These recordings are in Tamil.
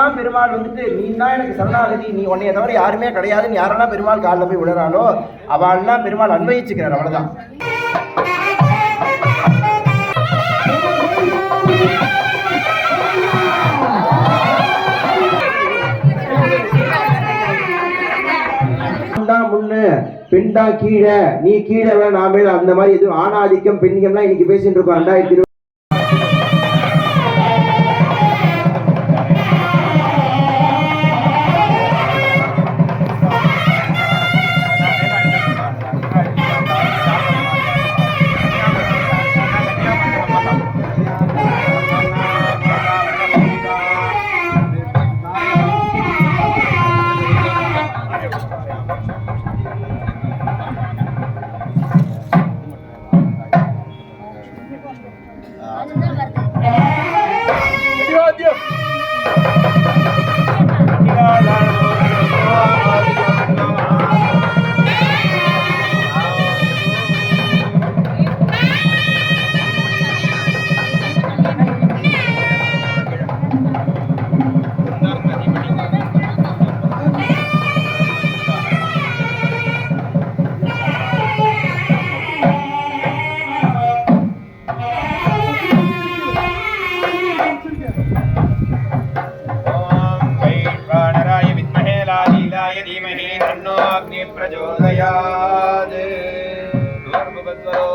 யாரெல்லாம் பெருமாள் வந்துட்டு நீ தான் எனக்கு சரணாகதி, நீ உன்னைய தவிர யாருமே கிடையாதுன்னு யாரெல்லாம் பெருமாள் காலில் போய் விழுறாளோ அவள்லாம் பெருமாள் அன்வயிச்சுக்கிறார். அவ்வளவுதான். முன்னு பெண்டா கீழே, நீ கீழே நான் மேல, அந்த மாதிரி எதுவும் ஆணாதிக்கம் பெண்ணியம்லாம் இன்னைக்கு பேசிட்டு இருக்கோம். 2020 प्रचोदयात् भूर्भुवस्वरो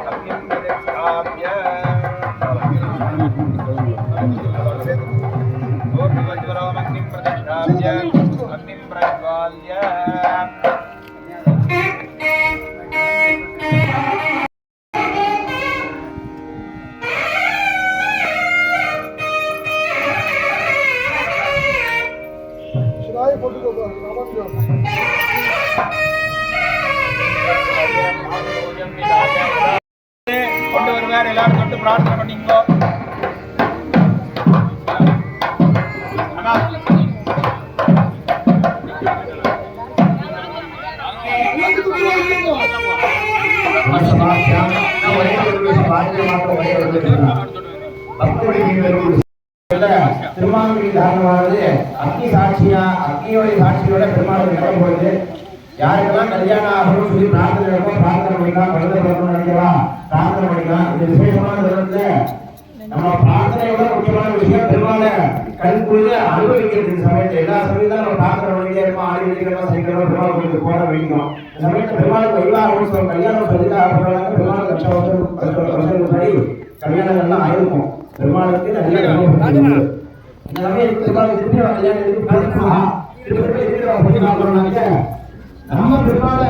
अग्निं प्रतिष्ठाप्य भूर्भुवस्वरो अग्निं प्रतिष्ठाप्य अग्निं प्रज्वाल्य கொண்டு வருவார். எல்லாரும் தொட்டு பிரார்த்தனை பண்ணிக்கோ. திருமாவளி தாரணமானது அக்னி சாட்சியா, அக்னியோடைய சாட்சியோட பெருமாள் நடக்கும்போது யாருக்கெல்லாம் கல்யாணம் ஆகணும்னு சொல்லி பிரார்த்தனை நடக்கும், பிரார்த்தனை பண்ணிக்கலாம், குழந்தை பிறக்கணும்னு நினைக்கலாம், பிரார்த்தனை பண்ணிக்கலாம். இது விசேஷமான தருணத்துல நம்ம பிரார்த்தனையோட முக்கியமான விஷயம் பெருமாளை கண்குள்ள அனுபவிக்கிறது. சமயத்தை எல்லா சமயத்தான் நம்ம பிரார்த்தனை பண்ணிட்டே இருப்போம், ஆடி வெள்ளிக்கிழமை சனிக்கிழமை பெருமாள் கோயிலுக்கு போட வேண்டிக்கும். இந்த சமயத்தை பெருமாளுக்கு எல்லா அவசரம் கல்யாணம் சொல்லிட்டு ஆகிறவங்க பெருமாள் லட்சம் படி கல்யாணங்கள்லாம் ஆயிருக்கும். பெருமாளுக்கு நிறைய இந்த சமயத்துக்கு பெருமாள் திருப்பி கல்யாணம் நம்ம பெருமாளை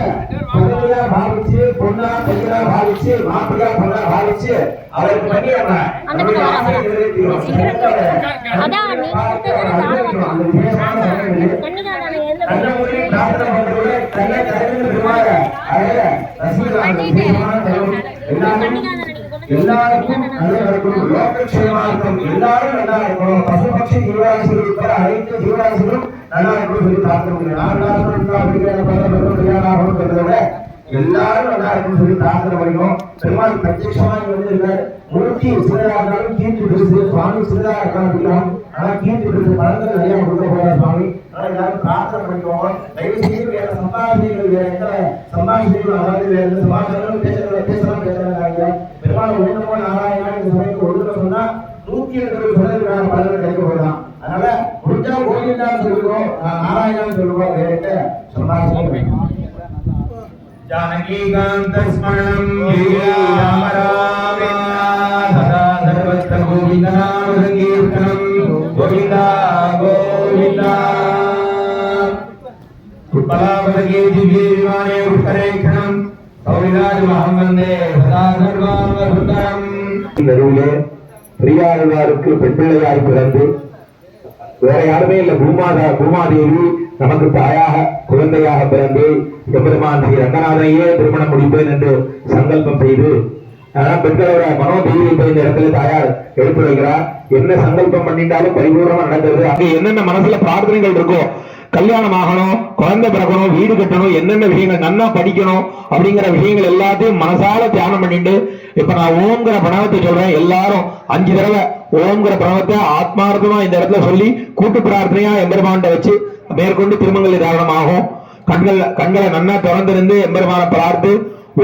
பதவியா பாவிச்சு, பொண்ணா கையா பாவிச்சு, மாப்பிள்ளா பொண்ணா பாவிச்சு அவருக்கு பண்ணி எல்லாருக்கும் நல்லா இருக்கணும், லோகக்ஷேமார்த்தம் எல்லாரும் நல்லா இருக்கணும், பசுபட்சி ஜீவராசிகள் அனைத்து ஜீவராசிகளும் நல்லா இருக்கணும் சொல்லி பிரார்த்தனை. எல்லாரும் நல்லா இருக்குன்னு சொல்லி பிரார்த்தனை பண்ணிக்கணும். பெருமாள் பிரத்யட்சமாக வந்து மூர்த்தி சிறதா இருந்தாலும் கீர்த்தி பெருசு, சுவாமி சிறதா இருக்கலாம், ஆனா கீர்த்தி பெருசு பலன்கள் நிறைய கொடுக்க போறார் சுவாமி. ஆனா எல்லாரும் பிரார்த்தனை பண்ணிக்கோங்க. தயவு செய்து வேற சம்பாஷணைகள், வேற எந்த சம்பாஷணைகள், அதாவது வேற எந்த சமாச்சாரம் பேசுறாங்க பெருமாள் ஒண்ணுமோ நாராயணா இந்த சமயத்துக்கு ஒழுங்க சொன்னா 180 சொல்றதுக்கான பலன்கள் கிடைக்க போகலாம். அதனால முடிஞ்சா கோவிந்தான்னு சொல்லுவோம், நாராயணான்னு சொல்லுவோம், வேற சம்பாஷணை. जानकीकांत स्मरणं राम राम सदा सर्वत्र गोविंद नाम संकीर्तनं गोविंदा गोविंदा उत्पलावतके दिव्ये विमाने उत्तरेक्षणं सौविराज महं वन्दे सदा सर्वावधुतरम्. நடுவிலே பிரியாழ்வாருக்கு பெண் பிள்ளையாய் பிறந்து வேற யாருமே இல்ல, பூமாதேவி நமக்கு தாயாக குழந்தையாக பிறந்து எம்பெருமான் ஸ்ரீ ரங்கநாதனையே திருமணம் முடிப்பேன் என்று சங்கல்பம் செய்து பெண்களோட மனோதீவிப்பை இந்த இடத்துல தாயார் எடுத்து வைக்கிறார். என்ன சங்கல்பம் பண்ணிட்டாலும் பரிபூர்ணமா நடக்கிறது. அங்க என்னென்ன மனசுல பிரார்த்தனைகள் இருக்கோ, கல்யாணம் ஆகணும், குழந்தை பிறக்கணும், வீடு கட்டணும், என்னென்ன விஷயங்கள், நன்னா படிக்கணும் அப்படிங்கிற விஷயங்கள் எல்லாத்தையும் மனசால தியானம் பண்ணிட்டு இப்ப நான் ஓங்கிற பிரணவத்தை சொல்றேன். எல்லாரும் 5 தடவை ஓம்ங்கிற பிரணவத்தை ஆத்மார்த்தமா இந்த இடத்துல சொல்லி கூட்டு பிரார்த்தனையா எம்பெருமான்ட்ட வச்சு மேற்கொண்டு திருமங்கலி தாரணமாகும். கண்களை நன்னா திறந்திருந்து எம்பெருமான பார்த்து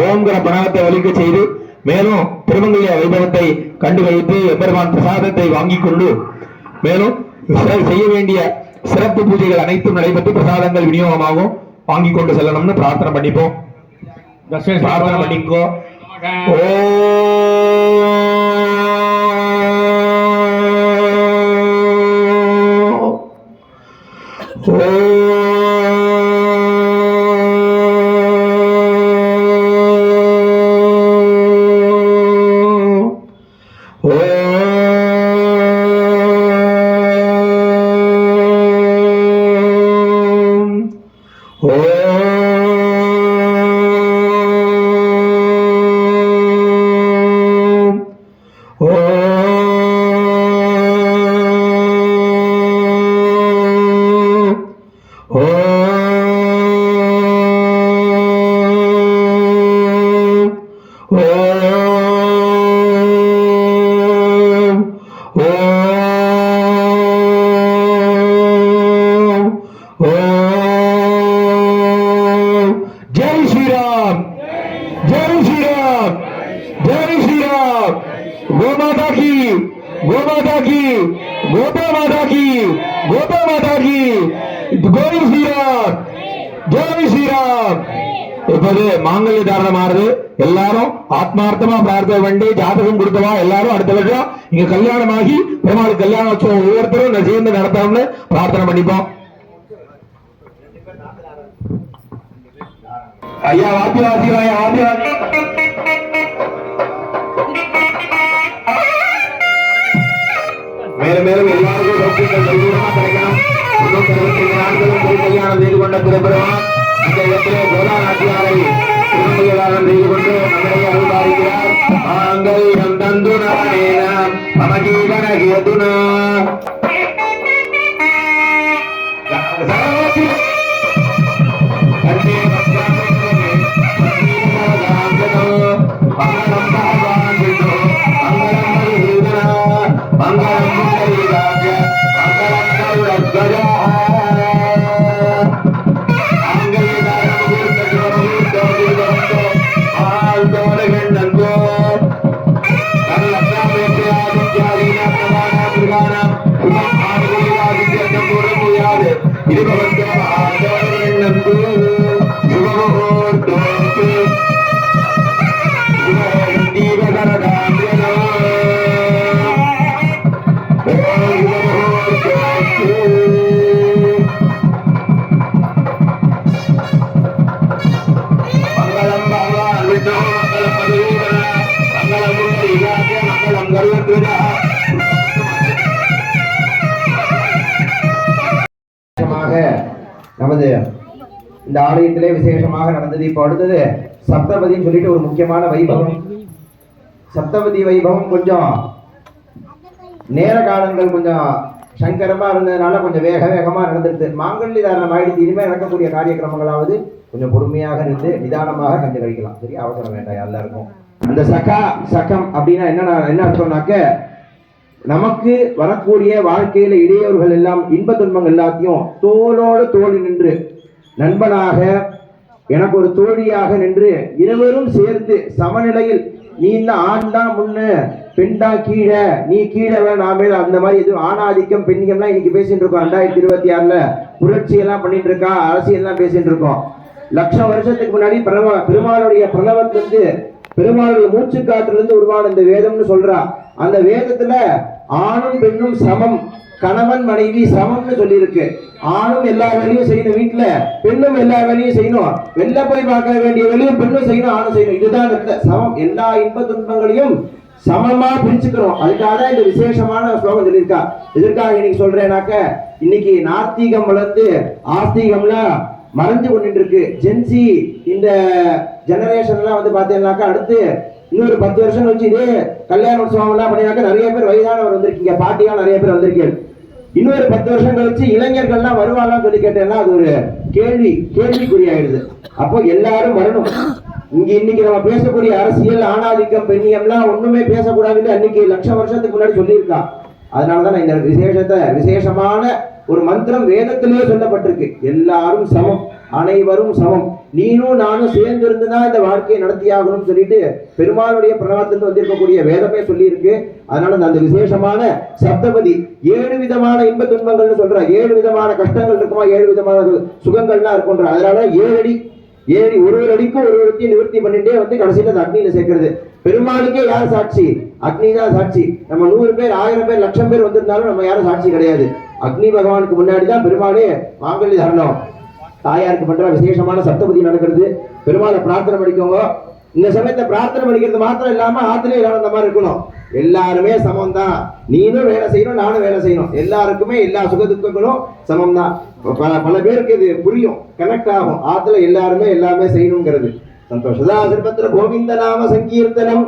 ஓம்ங்கிற பிரணவத்தை ஒலிக்க செய்து மேலும் திருமங்கலிய வைபவத்தை கண்டு வைத்து எம்பெருமான் பிரசாதத்தை வாங்கிக் கொண்டு மேலும் செய்ய வேண்டிய சிறப்பு பூஜைகள் அனைத்தும் நடைபெற்று பிரசாதங்கள் விநியோகமாகும். வாங்கி கொண்டு செல்லணும்னு பிரார்த்தனை பண்ணிப்போம். பிரார்த்தனை பண்ணிக்கோ. जय श्री राम, जय श्री राम, जय श्री राम। गो माता की, गो माता की, गोपा माता की, गोपा माता की, जय श्री राम, जय श्री राम। இப்போது மாங்கல்ய தாரணமானது எல்லாரும் ஆத்மார்த்தமா பிரார்த்தனை பண்ணி ஜாதகம் கொடுத்தவா எல்லாரும் அடுத்த வருஷம் இங்க கல்யாணமாகி பெருமாள் கல்யாணம் வச்சோம் ஒவ்வொருத்தரும் சேர்ந்து நடத்தணும்னு பிரார்த்தனை பண்ணிப்போம். ஐயா வாத்தியாசிவாய வாத்தியாசி மேலும் மேலும் எல்லாருக்கும் சௌக்கியங்கள் பரிபூர்ணமா கிடைக்கணும். 365 நாட்களும் போய் கல்யாணம் செய்து கொண்ட திருப்பெருமான் இந்த இடத்திலே கோதாநாட்டியாரை திருமங்கலம் செய்து கொண்டு நம்மை அருள்பாலிக்கிறார். மாங்கல்யம் தந்துனா மம ஜீவன ஹேதுனா நமது இந்த ஆலயத்திலே விசேஷமாக நடந்தது. இப்போ அடுத்தது சப்தபதின்னு சொல்லிட்டு ஒரு முக்கியமான வைபவம். சப்தபதி வைபவம் கொஞ்சம் நேர காலங்கள் கொஞ்சம் சங்கரமா இருந்ததுனால கொஞ்சம் வேகமா நடந்துருது. மாங்கல்ய தாரணம் ஆயிடுச்சு. இனிமேல் நடக்கக்கூடிய காரியக்கிரமங்களாவது கொஞ்சம் பொறுமையாக இருந்து நிதானமாக கண்டு கழிக்கலாம். சரி, அவசரம் வேண்டாம் எல்லாருக்கும். அந்த சகம் அப்படின்னா என்ன அர்த்தம்னாக்க நமக்கு வரக்கூடிய வாழ்க்கையில இடையவர்கள் எல்லாம் இன்ப துன்பங்கள் எல்லாத்தையும் தோளோடு தோழி நின்று நண்பனாக எனக்கு ஒரு தோழியாக நின்று இருவரும் சேர்த்து சமநிலையில் நீ இந்த ஆண் தான் முன்ன பெண்டா கீழே நீ கீழே நாமே அந்த மாதிரி எதுவும் ஆணாதிக்கம் பெண்ணியம்லாம் இன்னைக்கு பேசிட்டு இருக்கோம். 2026 புரட்சி எல்லாம் பண்ணிட்டு இருக்கா, அரசியல் எல்லாம் பேசிட்டு இருக்கோம். லட்சம் வருஷத்துக்கு முன்னாடி பெருமாளுடைய பிரணவத்திலிருந்து பெருமாளுடைய மூச்சு காற்றிலிருந்து உருவான இந்த வேதம்னு சொல்றா. அந்த வேதத்துல ஆணும் பெண்ணும் சமம், கணவன் மனைவி சமம்னு சொல்லி இருக்கு. ஆணும் எல்லா வேலையும் செய்யணும் வீட்டுல, பெண்ணும் எல்லா வேலையும் செய்யணும். வெளில போய் பார்க்க வேண்டிய வேலையும் பெண்ணும் செய்யணும், ஆணும் செய்யணும். இதுதான் சமம். எல்லா இன்ப துன்பங்களையும் சமமா பிரிச்சுக்கிறோம். அதுக்காக இந்த விசேஷமான ஸ்லோகம் சொல்லியிருக்கா. எதற்காக இன்னைக்கு சொல்றேனாக்க, இன்னைக்கு நாஸ்திகம் வளர்ந்து ஆஸ்திகம்லாம் மறைஞ்சு கொண்டு இருக்கு. ஜென்சி இந்த ஜெனரேஷன்லாம் வந்து பார்த்தீங்கன்னாக்கா அடுத்து இன்னொரு 10 வருஷம் கழிச்சு இதே கல்யாண உற்சவம் எல்லாம் பண்ணினாக்க நிறைய பேர் வயதானவர் வந்திருக்கீங்க, பாட்டியா நிறைய பேர் வந்திருக்கீங்க. இன்னொரு 10 வருஷம் கழிச்சு இளைஞர்கள்லாம் வருவாங்கன்னு சொல்லி கேட்டேன்னா அது ஒரு கேள்விக்குறியாயிடுது. அப்போ எல்லாரும் வரணும். இன்னைக்கு நம்ம பேசக்கூடிய அரசியல் ஆணாதிக்கம் பெண்ணியம்லாம் ஒண்ணுமே பேசக்கூடாதுன்னு அன்னைக்கு லட்சம் வருஷத்துக்கு முன்னாடி சொல்லியிருக்கா. அதனாலதான் இந்த விசேஷமான ஒரு மந்திரம் வேதத்திலேயே சொல்லப்பட்டிருக்கு. எல்லாரும் சமம், அனைவரும் சமம், நீனும் நானும் சேர்ந்து இருந்துதான் இந்த வாழ்க்கையை நடத்தியாகணும் சொல்லிட்டு பெருமாளுடைய பிரணவத்திலிருந்து வந்திருக்கக்கூடிய வேதமே சொல்லி இருக்கு. அதனால அந்த விசேஷமான சப்தபதி 7 விதமான இன்ப துன்பங்கள்னு சொல்ற, 7 விதமான கஷ்டங்கள் இருக்குமா, 7 விதமான சுகங்கள்லாம் இருக்குன்ற. அதனால 7 அடி, 7 ஒரு அடிக்கும் ஒரு இடத்தையும் நிவர்த்தி பண்ணிட்டே வந்து கடைசியில அந்த அக்னியில சேர்க்கிறது. பெருமாளுக்கே யார் சாட்சி? அக்னி தான் சாட்சி. நம்ம 100 பேர் 1000 பேர் 1,00,000 பேர் வந்திருந்தாலும் நம்ம யாரும் சாட்சி கிடையாது. அக்னி பகவானுக்கு முன்னாடிதான் பெருமாளே மாங்கல்ய தரணும். தாயாருக்கு பண்ற விசேஷமான சப்தபதி நடக்கிறது. பெருமாளை பிரார்த்தனை பண்ணிக்கோங்க. இந்த சமயத்தை பிரார்த்தனை பண்ணிக்கிறது மாத்திரம் இல்லாம ஆத்திலே எல்லாரும் அந்த மாதிரி இருக்கணும். எல்லாருமே சமம் தான், நீனும் வேலை செய்யணும், நானும் வேலை செய்யணும், எல்லாருக்குமே எல்லா சுக துக்கங்களும் சமம் தான். பல பேருக்கு இது புரியும், கனெக்ட் ஆகும். ஆத்துல எல்லாருமே எல்லாமே செய்யணுங்கிறது. சந்தோஷம். சதா சிற்பத்திர கோவிந்த நாம சங்கீர்த்தனம்.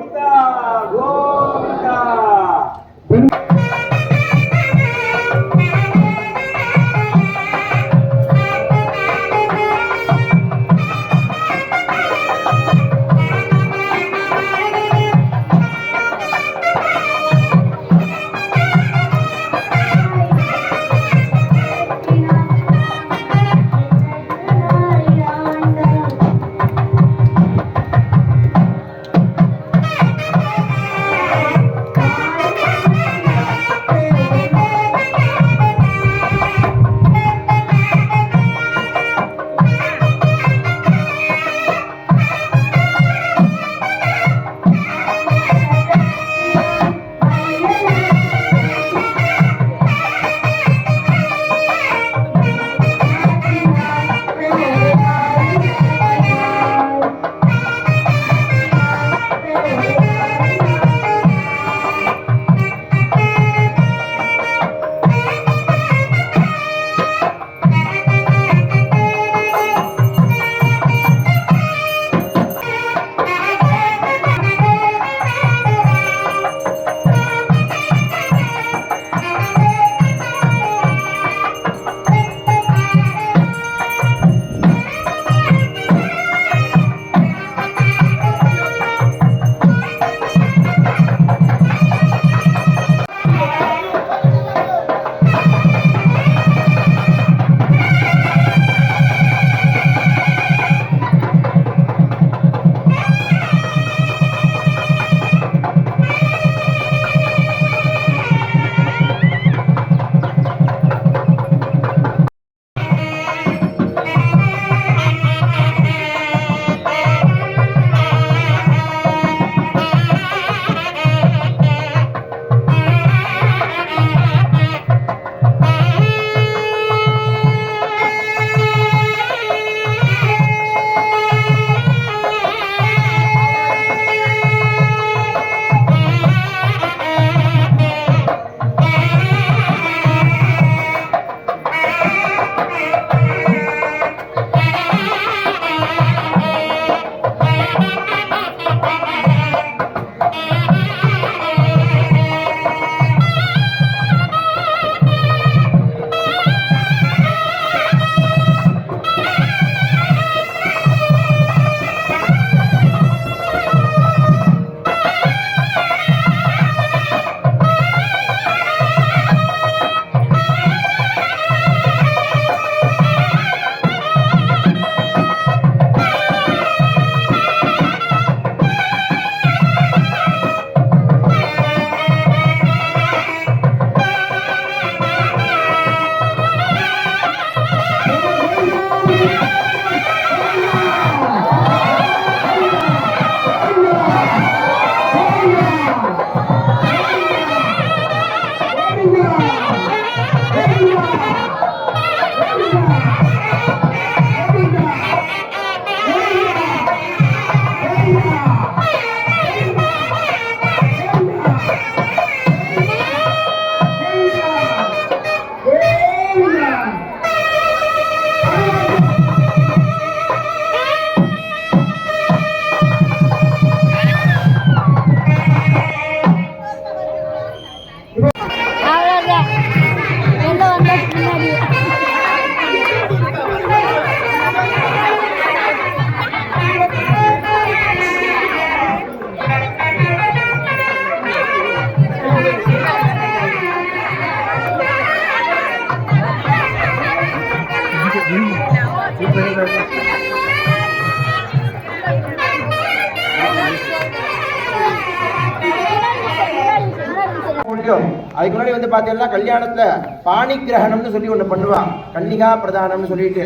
அதுக்கு முன்னாடி வந்து பாத்தீங்கன்னா கல்யாணத்துல பாணி கிரகணம்னு சொல்லி ஒண்ணு பண்ணுவான், கன்னிகா பிரதானம்னு சொல்லிட்டு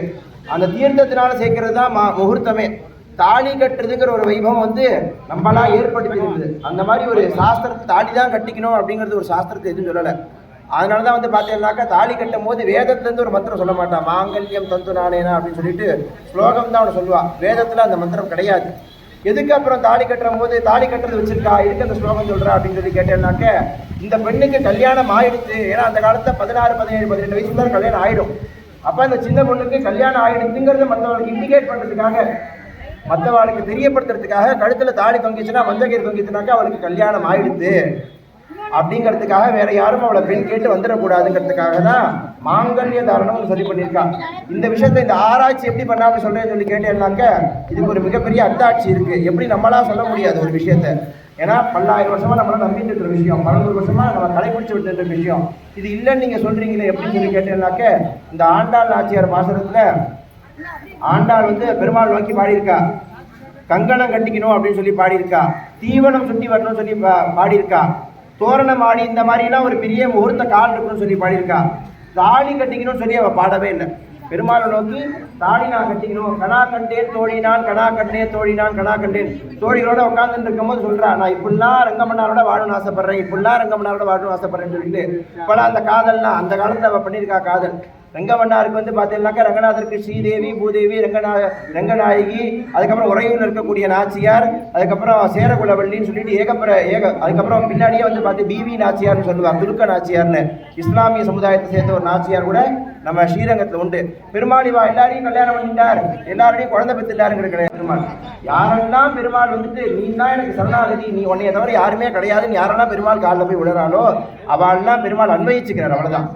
அந்த தீர்த்தத்தினால சேர்க்கறது தான் முகூர்த்தமே. தாலி கட்டுறதுங்கிற ஒரு வைபவம் வந்து நம்மளா ஏற்படுத்தி இருக்குது. அந்த மாதிரி ஒரு சாஸ்திரத்தை தாலி தான் கட்டிக்கணும் அப்படிங்கிறது ஒரு சாஸ்திரத்தை எதுவும் சொல்லலை. அதனாலதான் வந்து பாத்தீங்கன்னாக்கா தாலி கட்டும் போது வேதத்துல இருந்து ஒரு மந்திரம் சொல்ல மாட்டான். மாங்கல்யம் தந்து நானேனா அப்படின்னு சொல்லிட்டு ஸ்லோகம் தான் அவனை சொல்லுவான். வேதத்துல அந்த மந்திரம் கிடையாது. எதுக்கு அப்புறம் தாலி கட்டுற போது தாலி கட்டுறது வச்சிருக்கா, எதுக்கு அந்த ஸ்லோகம் சொல்றா அப்படின்னு சொல்லி கேட்டேன்னாக்க, இந்த பெண்ணுக்கு கல்யாணம் ஆயிடுச்சு. ஏன்னா அந்த காலத்துல 16, 17, 18 வயசுல கல்யாணம் ஆயிடும். அப்ப அந்த சின்ன பொண்ணுக்கு கல்யாணம் ஆயிடுச்சுங்கிறத மற்றவங்களுக்கு இண்டிகேட் பண்றதுக்காக, மற்றவர்களுக்கு தெரியப்படுத்துறதுக்காக கழுத்துல தாலி தொங்கிச்சுன்னா, மஞ்சக்கயிறு தொங்கிச்சுனாக்கா அவளுக்கு கல்யாணம் ஆயிடுது அப்படிங்கிறதுக்காக, வேற யாரும் அவளை பெண் கேட்டு வந்துடக்கூடாதுங்கிறதுக்காக தான் மாங்கல்ய தாரணம்னு சொல்லி பண்ணியிருக்காங்க. இந்த விஷயத்தை இந்த ஆராய்ச்சி எப்படி பண்ணாமல் சொல்றேன்னு சொல்லி கேட்டேன்னாக்க, இதுக்கு ஒரு மிகப்பெரிய அத்தாட்சி இருக்கு. எப்படி நம்மளா சொல்ல முடியாது ஒரு விஷயத்த. ஏன்னா 10,000 வருஷமா நம்மளால நம்பிட்டு இருக்கிற விஷயம், 12 வருஷமா நம்ம கடைபிடிச்சு விட்டு இருக்கிற விஷயம். இது இல்லைன்னு நீங்க சொல்றீங்களே எப்படின்னு சொல்லி கேட்டேன்னாக்க, இந்த ஆண்டாள் நாச்சியார் பாசனத்துல ஆண்டாள் வந்து பெருமாள் நோக்கி பாடியிருக்கா, கங்கணம் கட்டிக்கணும் அப்படின்னு சொல்லி பாடியிருக்கா, தீவனம் சுட்டி வரணும்னு சொல்லி பாடியிருக்கா, தோரணம் ஆடி இந்த மாதிரிலாம் ஒரு பெரிய முகூர்த்த கால் இருக்குன்னு சொல்லி பாடியிருக்கா. தாலி கட்டிக்கணும்னு சொல்லி அவள் பாடவே இல்லை. பெருமாளை நோக்கி தாலி நான் கட்டிக்கணும், கணா கண்டேன் தோழினான், கணா கண்டேன் தோழினான், கணா கண்டேன் தோழிகளோட உட்காந்துட்டு இருக்கும்போது சொல்றான், நான் இப்படிலாம் ரங்கமன்னாரோட வாழணும்னு ஆசைப்படுறேன், இப்படிலாம் ரங்கமன்னாரோட வாழணும்னு ஆசைப்படுறேன்னு சொல்லிட்டு இப்பெல்லாம் அந்த காதல்லாம் அந்த காலத்துல அவள் பண்ணியிருக்கா. காதல் ரங்கமன்னாருக்கு வந்து பார்த்தீங்கன்னாக்கா, ரங்கநாதருக்கு ஸ்ரீதேவி, பூதேவி, ரங்கநாயகி, அதுக்கப்புறம் உறையூரில் இருக்கக்கூடிய நாச்சியார், அதுக்கப்புறம் சேரகுலவள்ளின்னு சொல்லிட்டு அதுக்கப்புறம் பின்னாடியே வந்து பார்த்து பிவி நாச்சியார்னு சொல்லுவாங்க, துருக்க நாச்சியார்னு. இஸ்லாமிய சமுதாயத்தை சேர்ந்த ஒரு நாச்சியார் கூட நம்ம ஸ்ரீரங்கத்தில் உண்டு. பெருமாள் இவா எல்லாரையும் கல்யாணம் பண்ணிட்டார், எல்லாரையும் குழந்தை பெற்றுட்டாருங்கிற கிடையாது. பெருமாள் யாரெல்லாம் பெருமாள் வந்துட்டு நீ தான் எனக்கு சரணாகதி, நீ உன்னைய தவிர யாருமே கிடையாதுன்னு யாரெல்லாம் பெருமாள் காலில் போய் விடுறாளோ அவெல்லாம் பெருமாள் அன்வயிச்சுக்கிறார். அவ்வளவுதான்.